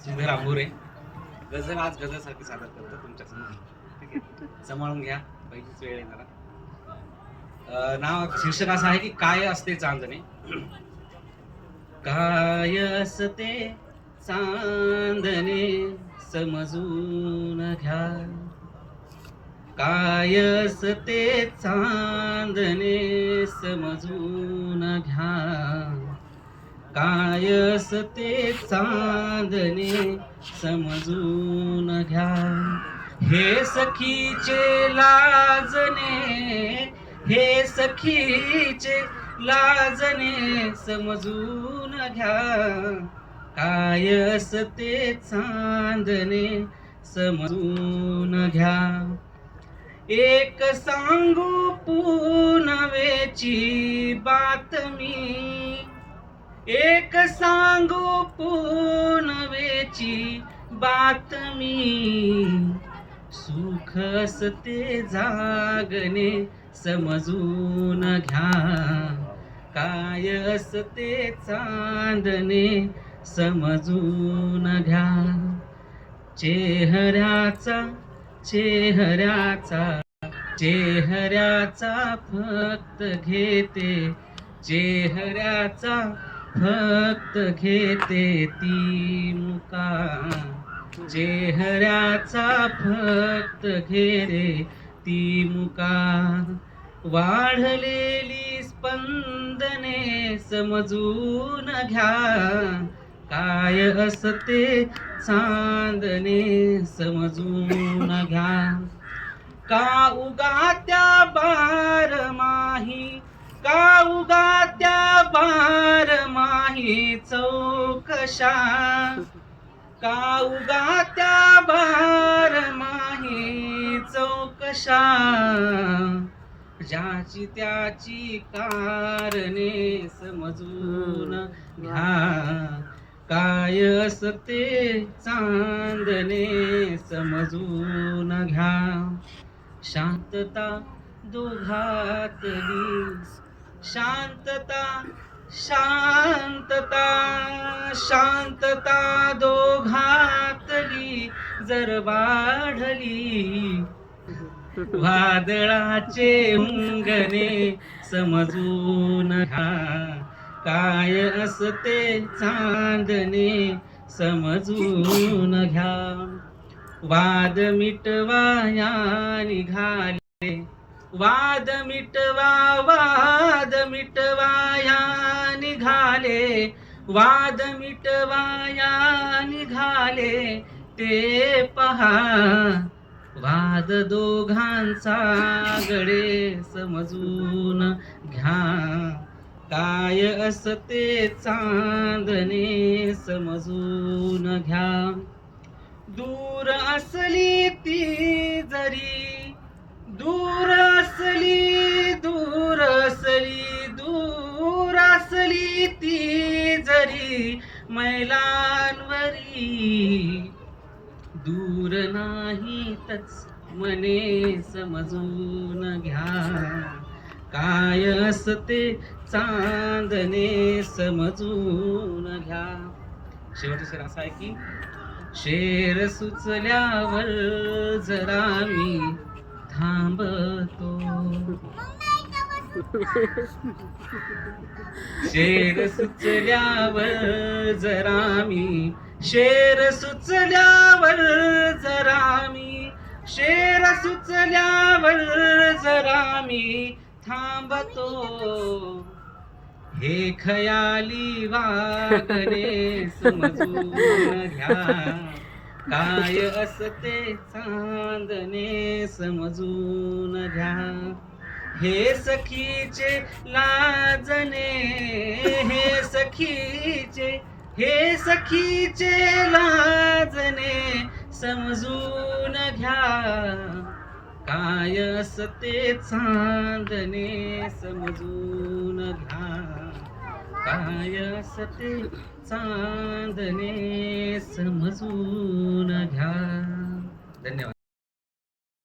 श्रीधर आंबोरे गझल आज गझलसारखी सादर करतो तुमच्या समोर. ठीक आहे, सांभाळून घ्या, पहिलीच वेळ येणार. नाव शीर्षक असं आहे की काय असते चांदणे. काय असते चांदणे समजून घ्या, काय असते चांदणे समजून घ्या, काय असते चांदणे समजून घ्या. हे सखीचे लाजणे, हे सखीचे लाजणे समजून घ्या, काय असते चांदणे समजून घ्या. एक सांगू पुनवेची बातमी, एक सांगू पुनवेची बातमी, सुख असते जागणे समजून घ्या, काय असते चांदणे समजून घ्या. चेहऱ्याचा चेहऱ्याचा चेहऱ्याचा फक्त घेते, चेहऱ्याचा फक्त घेते ती मुका, चेहऱ्याचा फक्त घेते ती मुका. वाढलेली स्पंदने समजून घ्या, काय असते चांदणे समजून घ्या. का उगात्या बारमाही, का उगात्या बारमाही चौकशा, का उगात्या बारमाही चौकशा. ज्याची त्याची कारणे समजून घ्या, काय असते चांदणे समजून घ्या. शांतता दोघातली, शांतता शांतता शांतता दोघातली जर वाढली, वादळाचे उंगणे समजून घ्या, काय असते चांदणे समजून घ्या. वाद मिटवाया निघाले, वाद मिटवा, वाद मिटवाया निघाले, वाद मिटवाया निघाले ते पहा. वाद दोघांचा गडे समजून घ्या, काय असते चांदणे समजून घ्या. दूर असली ती जरी, दूर असली, दूर असली, दूर असली ती जरी मैलांवरी, दूर नाहीतच मने समजून घ्या, काय असते चांदणे समजून घ्या. शेवटचा शेर असा आहे की शेर सुचल्यावर जरा मी थांबतो, शेर सुचल्यावर जरा मी, शेर सुचल्यावर जरा मी, शेर सुचल्यावर जरा मी थांबतो. हे खयाली वागणे समजून घ्या, काय असते चांदणे समजून घ्या. हे सखीचे लाजणे, हे सखीचे, हे सखीचे लाजणे समजून घ्या, काय असते चांदणे समजून घ्या, काय असते चांदणे समजून घ्या. धन्यवाद.